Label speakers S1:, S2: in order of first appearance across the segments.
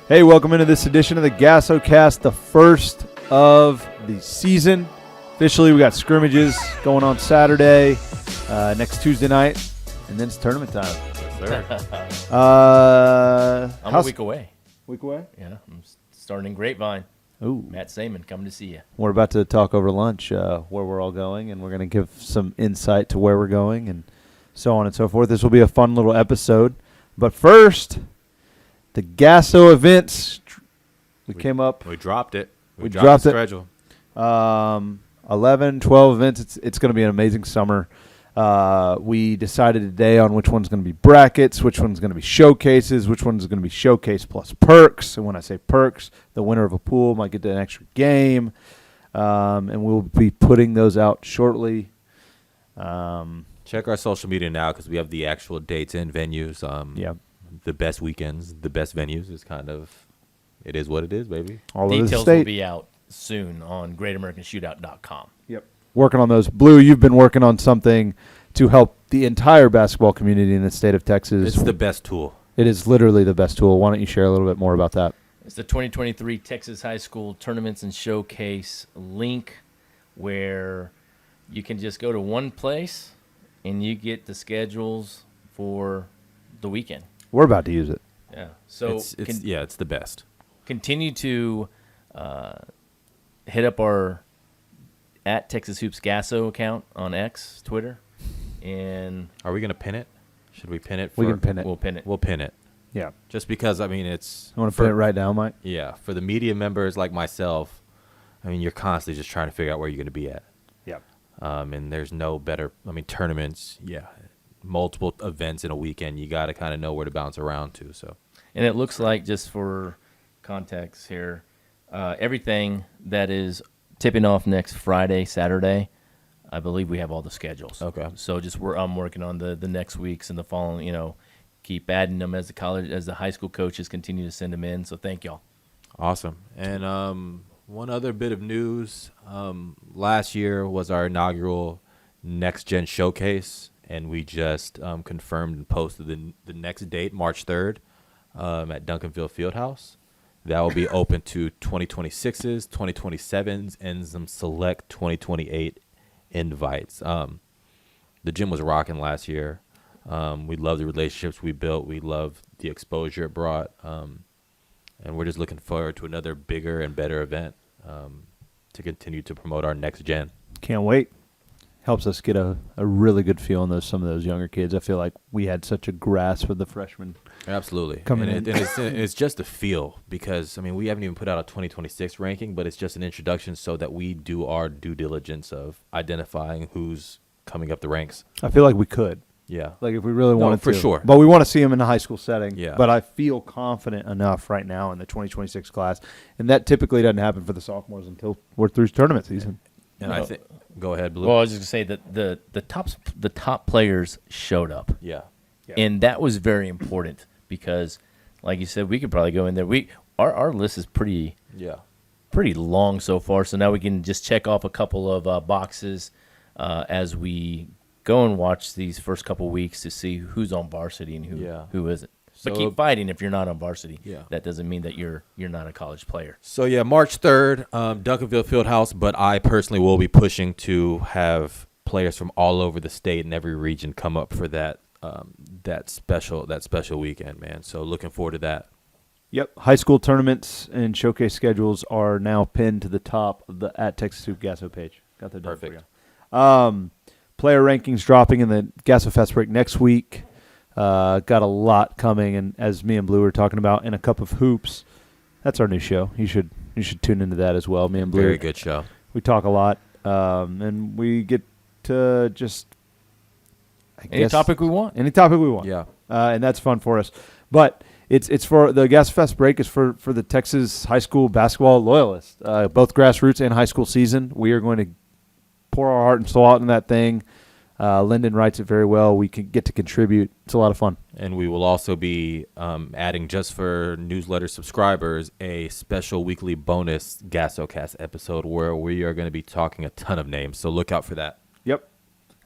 S1: Hey, welcome into this edition of the GASOCAST, the first of the season. Officially, we got scrimmages going on Saturday, next Tuesday night, and then it's tournament time.
S2: Yes, sir. I'm a week away.
S1: Week away?
S2: Yeah, I'm starting in Grapevine.
S1: Ooh.
S2: Matt Saman coming to see you.
S1: We're about to talk over lunch where we're all going, and we're going to give some insight to where we're going and so on and so forth. This will be a fun little episode. But first, the GASO events. We came up.
S3: We dropped it.
S1: We dropped
S3: the
S1: it.
S3: schedule.
S1: 11, 12 events. It's going to be an amazing summer. We decided today on which one's going to be brackets, which one's going to be showcases, which one's going to be showcase plus perks. And when I say perks, the winner of a pool might get an extra game. And we'll be putting those out shortly.
S3: Check our social media now because we have the actual dates and venues.
S1: Yeah.
S3: The best weekends, the best venues is kind of, it is what it is, baby.
S1: All over the
S2: Details
S1: state.
S2: will be out soon on GreatAmericanShootout.com.
S1: Yep. Working on those. Blue, you've been working on something to help the entire basketball community in the state of Texas.
S3: It's the best tool.
S1: It is literally the best tool. Why don't you share a little bit more about that?
S2: It's the 2023 Texas High School Tournaments and Showcase link where you can just go to one place and you get the schedules for the weekend.
S1: We're about to use it.
S2: Yeah. So
S3: it's the best.
S2: Continue to hit up our at Texas Hoops GASO account on X, Twitter. And
S3: Are we going to pin it? Should we pin it?
S1: We can pin it.
S2: we'll pin it.
S3: We'll pin it.
S1: Yeah.
S3: Just because, I mean, it's...
S1: You want to put it right now, Mike?
S3: Yeah. For the media members like myself, I mean, you're constantly just trying to figure out where you're going to be at.
S1: Yeah.
S3: And there's no better, I mean, tournaments, multiple events in a weekend. You got to kind of know where to bounce around to. So,
S2: And it looks like, just for context here, everything that is tipping off next Friday, Saturday, I believe we have all the schedules.
S3: Okay.
S2: So I'm working on the next weeks and the following, keep adding them as the high school coaches continue to send them in. So thank y'all.
S3: Awesome. And one other bit of news. Last year was our inaugural Next Gen Showcase, and we just confirmed and posted the next date, March 3rd, at Duncanville Fieldhouse. That will be open to 2026s, 2027s, and some select 2028 invites. The gym was rocking last year. We love the relationships we built. We love the exposure it brought. And we're just looking forward to another bigger and better event to continue to promote our next gen.
S1: Can't wait. Helps us get a really good feel on some of those younger kids. I feel like we had such a grasp of the freshmen.
S3: Absolutely.
S1: Coming
S3: and
S1: in.
S3: It's just a feel because, I mean, we haven't even put out a 2026 ranking, but it's just an introduction so that we do our due diligence of identifying who's coming up the ranks.
S1: I feel like we could.
S3: Yeah.
S1: Like if we really wanted
S3: for
S1: to.
S3: sure.
S1: But we want to see them in the high school setting.
S3: Yeah.
S1: But I feel confident enough right now in the 2026 class. And that typically doesn't happen for the sophomores until we're through tournament season.
S3: And I think, go ahead, Blue.
S2: Well, I was just going to say that the top players showed up.
S3: Yeah.
S2: And that was very important because, like you said, we could probably go in there. Our list is pretty long so far. So now we can just check off a couple of boxes as we go and watch these first couple weeks to see who's on varsity and who isn't. But keep fighting if you're not on varsity.
S3: Yeah.
S2: That doesn't mean that you're not a college player.
S3: So, March 3rd, Duncanville Fieldhouse, but I personally will be pushing to have players from all over the state and every region come up for that special weekend, man. So looking forward to that.
S1: Yep. High school tournaments and showcase schedules are now pinned to the top of the at Texas Hoop GASO page. Got that done for
S3: Perfect.
S1: you. Player rankings dropping in the GASO Fest break next week. Got a lot coming, and as me and Blue were talking about, in a cup of hoops. That's our new show. You should tune into that as well. Me and Blue.
S3: Very good show.
S1: We talk a lot, and we get to just
S2: Any topic we want.
S1: Any topic we want.
S3: Yeah.
S1: And that's fun for us. But it's for the GASO Fest break is for the Texas high school basketball loyalists, both grassroots and high school season. We are going to pour our heart and soul out in that thing. Lyndon writes it very well. We can get to contribute. It's a lot of fun.
S3: And we will also be adding, just for newsletter subscribers, a special weekly bonus GASOcast episode where we are going to be talking a ton of names. So look out for that.
S1: Yep.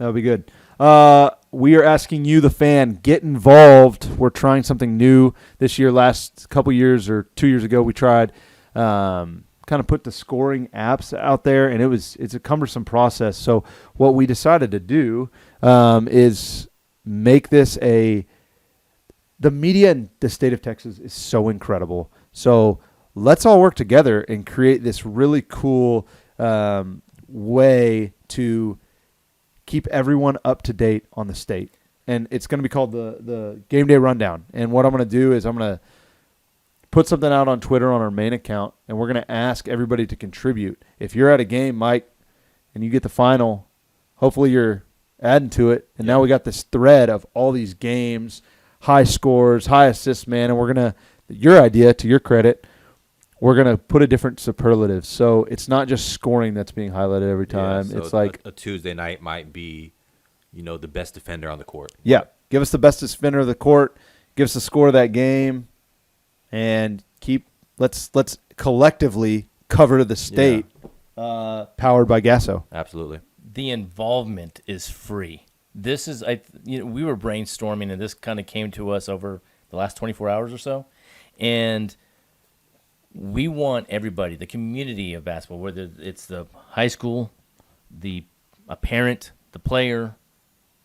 S1: That'll be good. We are asking you, the fan, get involved. We're trying something new this year. Last couple years or 2 years ago, we tried kind of put the scoring apps out there, and it's a cumbersome process. So what we decided to do is make this the media in the state of Texas is so incredible. So let's all work together and create this really cool way to keep everyone up to date on the state. And it's going to be called the Game Day Rundown. And what I'm going to do is I'm going to put something out on Twitter on our main account, and we're going to ask everybody to contribute. If you're at a game, Mike, and you get the final, hopefully you're adding to it. And now we got this thread of all these games, high scores, high assists, man. And we're going to, your idea, to your credit, we're going to put a different superlative. So it's not just scoring that's being highlighted every time.
S3: So
S1: it's like
S3: a Tuesday night might be, the best defender on the court.
S1: Yeah. Give us the best defender of the court. Give us the score of that game. And let's collectively cover the state powered by GASO.
S3: Absolutely.
S2: The involvement is free. This is, we were brainstorming, and this kind of came to us over the last 24 hours or so. And we want everybody, the community of basketball, whether it's the high school, a parent, the player,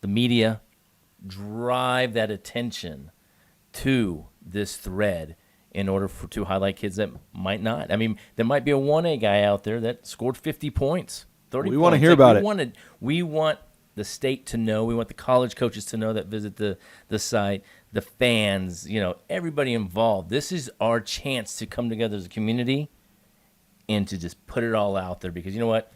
S2: the media, drive that attention to this thread in order to highlight kids that might not. I mean, there might be a 1A guy out there that scored 50 points, 30 points.
S1: We want to hear about it.
S2: We want the state to know. We want the college coaches to know that visit the site, the fans, everybody involved. This is our chance to come together as a community and to just put it all out there, because you know what?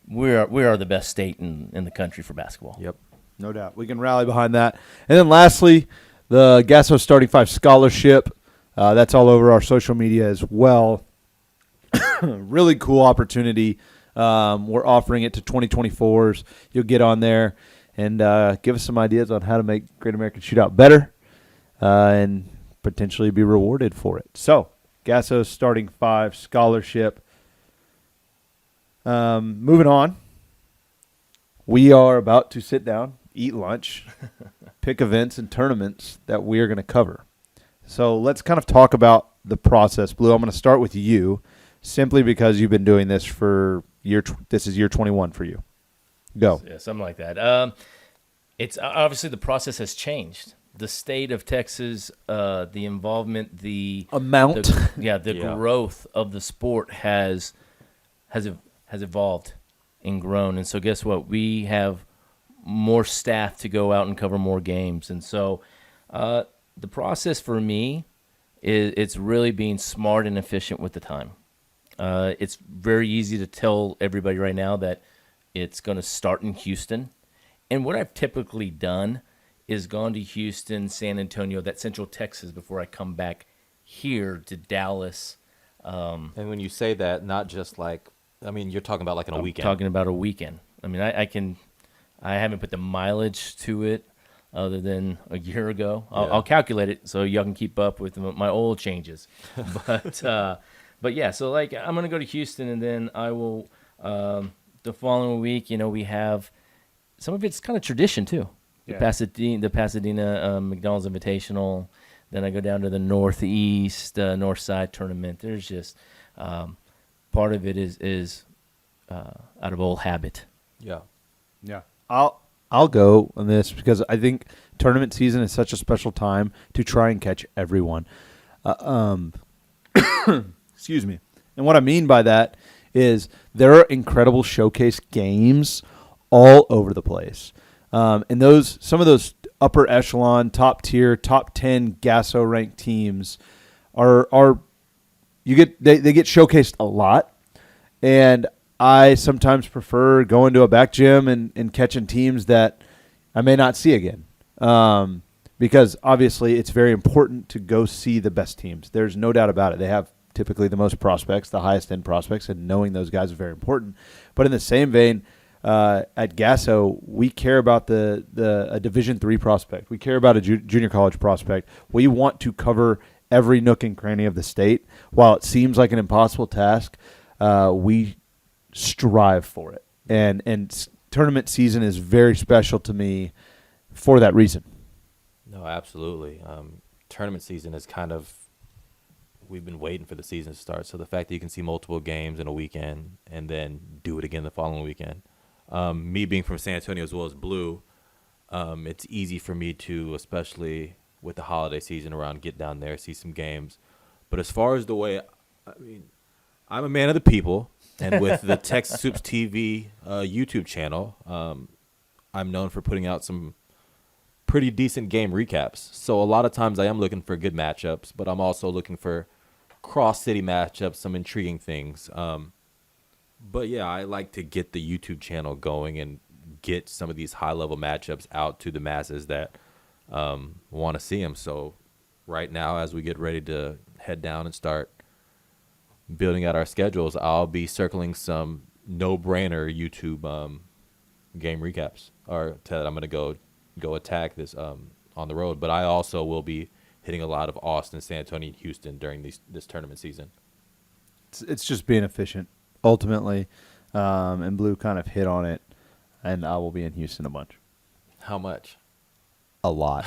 S2: We are the best state in the country for basketball.
S1: Yep. No doubt. We can rally behind that. And then lastly, the GASO Starting 5 Scholarship. That's all over our social media as well. Really cool opportunity. We're offering it to 2024s. You'll get on there and give us some ideas on how to make Great American Shootout better and potentially be rewarded for it. So, GASO Starting 5 Scholarship. Moving on. We are about to sit down, eat lunch, pick events and tournaments that we are going to cover. So let's kind of talk about the process. Blue, I'm going to start with you, simply because you've been doing this for this is year 21 for you. Go.
S2: Yeah, something like that. It's obviously the process has changed. The state of Texas, the involvement, the
S1: amount,
S2: growth of the sport has evolved and grown. And so guess what? We have more staff to go out and cover more games. And so the process for me is it's really being smart and efficient with the time. It's very easy to tell everybody right now that it's going to start in Houston. And what I've typically done is gone to Houston, San Antonio, that Central Texas, before I come back here to Dallas.
S3: And when you say that, not just you're talking about like on a weekend.
S2: I'm talking about a weekend. I mean, I haven't put the mileage to it other than a year ago. I'll calculate it so y'all can keep up with my oil changes. But yeah, so I'm going to go to Houston, and then I will, the following week, we have, some of it's kind of tradition too. The Pasadena McDonald's Invitational. Then I go down to the Northeast, North Side tournament. There's just, part of it is out of old habit.
S3: Yeah.
S1: Yeah. I'll go on this because I think tournament season is such a special time to try and catch everyone. Excuse me. And what I mean by that is there are incredible showcase games all over the place. And some of those upper echelon, top tier, top 10 GASO ranked teams they get showcased a lot. And I sometimes prefer going to a back gym and catching teams that I may not see again. Because obviously it's very important to go see the best teams. There's no doubt about it. They have typically the most prospects, the highest end prospects, and knowing those guys is very important. But in the same vein, at GASO, we care about a Division III prospect. We care about a junior college prospect. We want to cover every nook and cranny of the state. While it seems like an impossible task, we strive for it. And tournament season is very special to me for that reason.
S3: No, absolutely. Tournament season is kind of, we've been waiting for the season to start. So the fact that you can see multiple games in a weekend and then do it again the following weekend. Me being from San Antonio as well as Blue, it's easy for me to, especially with the holiday season around, get down there, see some games. But as far as the way, I mean, I'm a man of the people. And with the Texas Soups TV YouTube channel, I'm known for putting out some pretty decent game recaps. So a lot of times I am looking for good matchups, but I'm also looking for cross-city matchups, some intriguing things. But yeah, I like to get the YouTube channel going and get some of these high-level matchups out to the masses that want to see them. So right now, as we get ready to head down and start building out our schedules, I'll be circling some no-brainer YouTube game recaps, or that I'm going to go attack this on the road. But I also will be hitting a lot of Austin, San Antonio, and Houston during this tournament season.
S1: It's just being efficient, ultimately, and Blue kind of hit on it, and I will be in Houston a bunch.
S3: How much?
S1: A lot.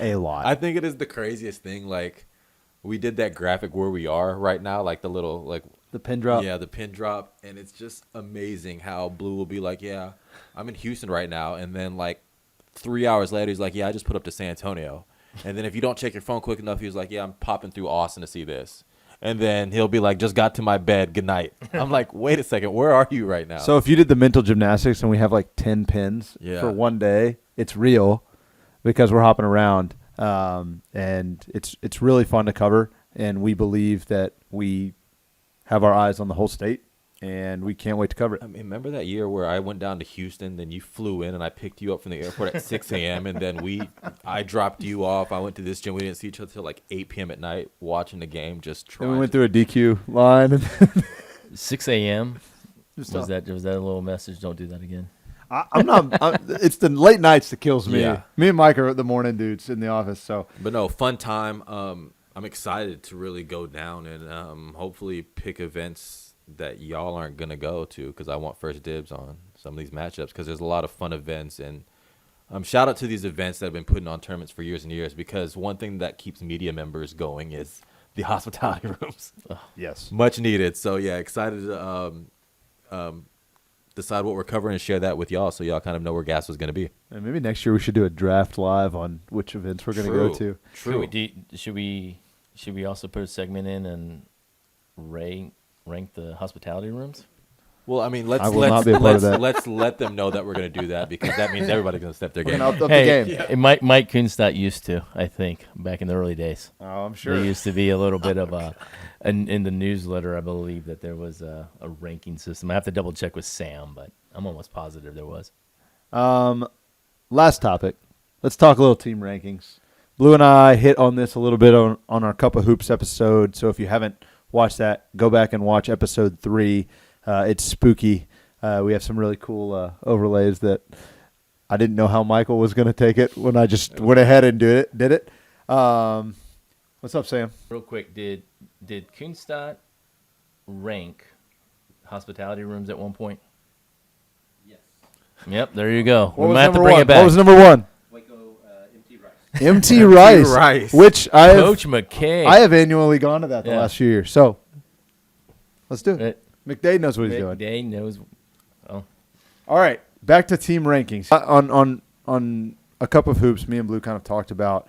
S1: A lot.
S3: I think it is the craziest thing. Like, we did that graphic where we are right now, like the little, like,
S1: the pin drop.
S3: Yeah, the pin drop. And it's just amazing how Blue will be like, yeah, I'm in Houston right now. And then, like, 3 hours later, he's like, yeah, I just put up to San Antonio. And then if you don't check your phone quick enough, he's like, yeah, I'm popping through Austin to see this. And then he'll be like, just got to my bed. Good night. I'm like, wait a second. Where are you right now?
S1: So if you did the mental gymnastics and we have like 10 pins for one day, it's real because we're hopping around. And it's really fun to cover. And we believe that we have our eyes on the whole state, and we can't wait to cover it.
S3: I mean, remember that year where I went down to Houston, then you flew in, and I picked you up from the airport at 6 a.m., and then I dropped you off. I went to this gym. We didn't see each other until like 8 p.m. at night watching the game, just trying.
S1: And we went through a DQ line.
S2: 6 a.m. Was that a little message? Don't do that again.
S1: I'm not. It's the late nights that kills me.
S3: Yeah.
S1: Me and Mike are the morning dudes in the office. So,
S3: but no, fun time. I'm excited to really go down and hopefully pick events that y'all aren't gonna go to, because I want first dibs on some of these matchups, because there's a lot of fun events. And shout out to these events that have been putting on tournaments for years and years, because one thing that keeps media members going is the hospitality rooms.
S1: yes,
S3: much needed. So yeah, excited to decide what we're covering and share that with y'all, so y'all kind of know where GASO is going to be.
S1: And maybe next year we should do a draft live on which events we're going to go to.
S3: True.
S2: Should we also put a segment in and rank the hospitality rooms?
S3: Well, I mean,
S1: not be a part of that.
S3: let's let them know that we're going to do that, because that means everybody's going to step their game.
S1: Up the
S2: Hey,
S1: game.
S2: Mike Kunstadt used to, I think, back in the early days.
S1: Oh, I'm sure.
S2: There used to be a little bit of in the newsletter, I believe, that there was a ranking system. I have to double check with Sam, but I'm almost positive there was.
S1: Last topic. Let's talk a little team rankings. Blue and I hit on this a little bit on our Cup of Hoops episode. So if you haven't watched that, go back and watch episode 3. It's spooky. We have some really cool overlays that I didn't know how Michael was going to take it when I just went ahead and did it. What's up, Sam?
S2: Real quick, did Kunstadt rank hospitality rooms at one point?
S4: Yes.
S2: Yep, there you go.
S1: What
S2: We
S1: was
S2: might have to
S1: number
S2: bring
S1: one?
S2: it back.
S1: What was number 1?
S4: Waco MT Rice.
S1: MT Rice,
S3: Rice.
S1: which I
S2: Coach McKay.
S1: have annually gone to that the
S2: Yeah.
S1: last few years. So let's do it.
S2: It-
S1: McDade knows what he's doing.
S2: Day knows. Oh,
S1: All right, back to team rankings. On a Cup of Hoops, me and Blue kind of talked about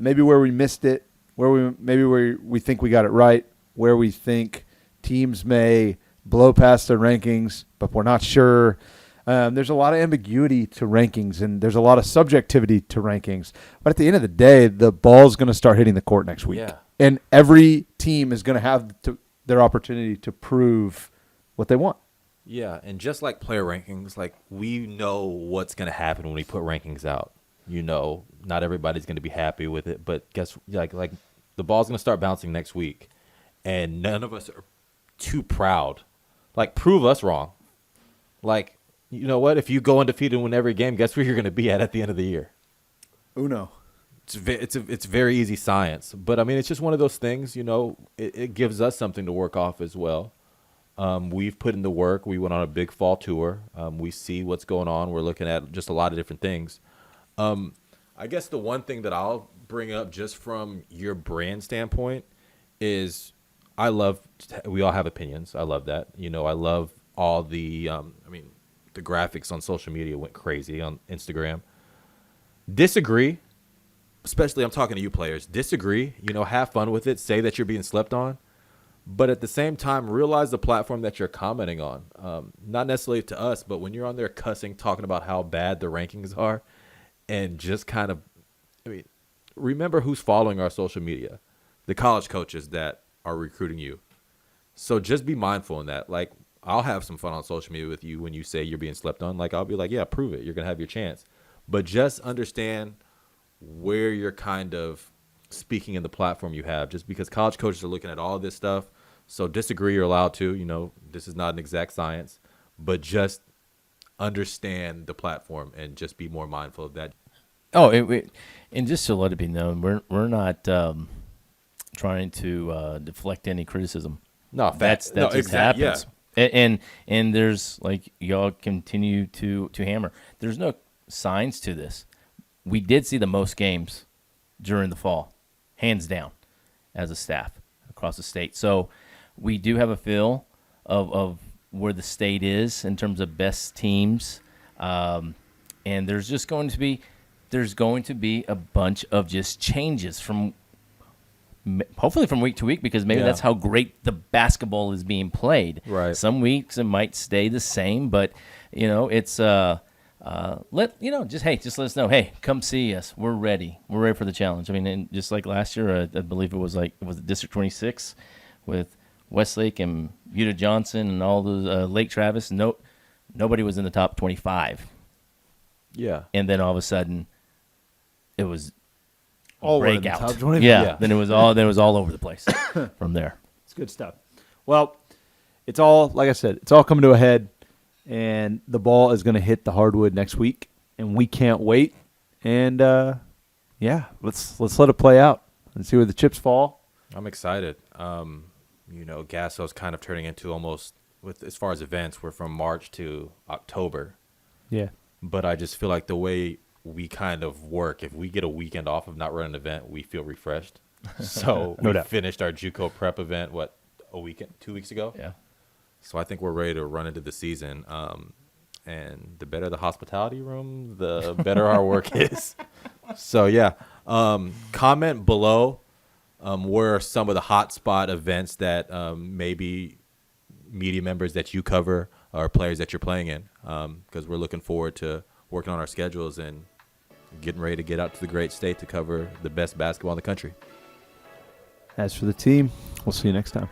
S1: maybe where we missed it, where we think we got it right, where we think teams may blow past their rankings, but we're not sure. There's a lot of ambiguity to rankings, and there's a lot of subjectivity to rankings. But at the end of the day, the ball's going to start hitting the court next week,
S3: Yeah.
S1: and every team is going to have their opportunity to prove what they want.
S3: Yeah, and just like player rankings, like, we know what's going to happen when we put rankings out. You know, not everybody's going to be happy with it, but guess like the ball's going to start bouncing next week, and none of us are too proud. Like, prove us wrong. Like, you know what? If you go undefeated and win every game, guess where you're going to be at the end of the year?
S1: Uno.
S3: It's very easy science, but I mean, it's just one of those things. You know, it gives us something to work off as well. We've put in the work. We went on a big fall tour. We see what's going on. We're looking at just a lot of different things. I guess the one thing that I'll bring up just from your brand standpoint is we all have opinions. I love that. I love all the, the graphics on social media went crazy on Instagram. Disagree, especially I'm talking to you players. Disagree, have fun with it. Say that you're being slept on. But at the same time, realize the platform that you're commenting on. Not necessarily to us, but when you're on there cussing, talking about how bad the rankings are, and just kind of, remember who's following our social media. The college coaches that are recruiting you. So just be mindful in that. Like, I'll have some fun on social media with you when you say you're being slept on. Like, I'll be like, yeah, prove it. You're going to have your chance. But just understand where you're kind of speaking in the platform you have, just because college coaches are looking at all this stuff. So disagree, you're allowed to. This is not an exact science, but just understand the platform and just be more mindful of that.
S2: Oh, and just to let it be known, we're not trying to deflect any criticism.
S3: No,
S2: that just
S3: exactly,
S2: happens. Yeah. And there's, like, y'all continue to hammer. There's no science to this. We did see the most games during the fall, hands down, as a staff across the state. So we do have a feel of where the state is in terms of best teams, and there's going to be a bunch of just changes hopefully from week to week, because maybe that's how great the basketball is being played.
S3: Right.
S2: Some weeks it might stay the same, but it's just let us know. Hey, come see us. We're ready. We're ready for the challenge. And just like last year, I believe it was District 26 with Westlake and Utah Johnson and all those Lake Travis. Nobody was in the top 25.
S3: Yeah.
S2: And then all of a sudden, it was
S1: All were in the
S2: breakout.
S1: top 25.
S2: Yeah. Then it was all over the place from there.
S1: It's good stuff. Well, it's all, like I said, it's all coming to a head, and the ball is going to hit the hardwood next week, and we can't wait. And let's let it play out and see where the chips fall.
S3: I'm excited. GASO's kind of turning into almost, as far as events, we're from March to October.
S1: Yeah.
S3: But I just feel like the way we kind of work, if we get a weekend off of not running an event, we feel refreshed. So
S1: No
S3: we
S1: doubt.
S3: finished our JUCO prep event, 2 weeks ago?
S2: Yeah.
S3: So I think we're ready to run into the season. And the better the hospitality room, the better our work is. So, yeah. Comment below where are some of the hotspot events that maybe media members that you cover or players that you're playing in, because we're looking forward to working on our schedules and getting ready to get out to the great state to cover the best basketball in the country.
S1: As for the team, we'll see you next time.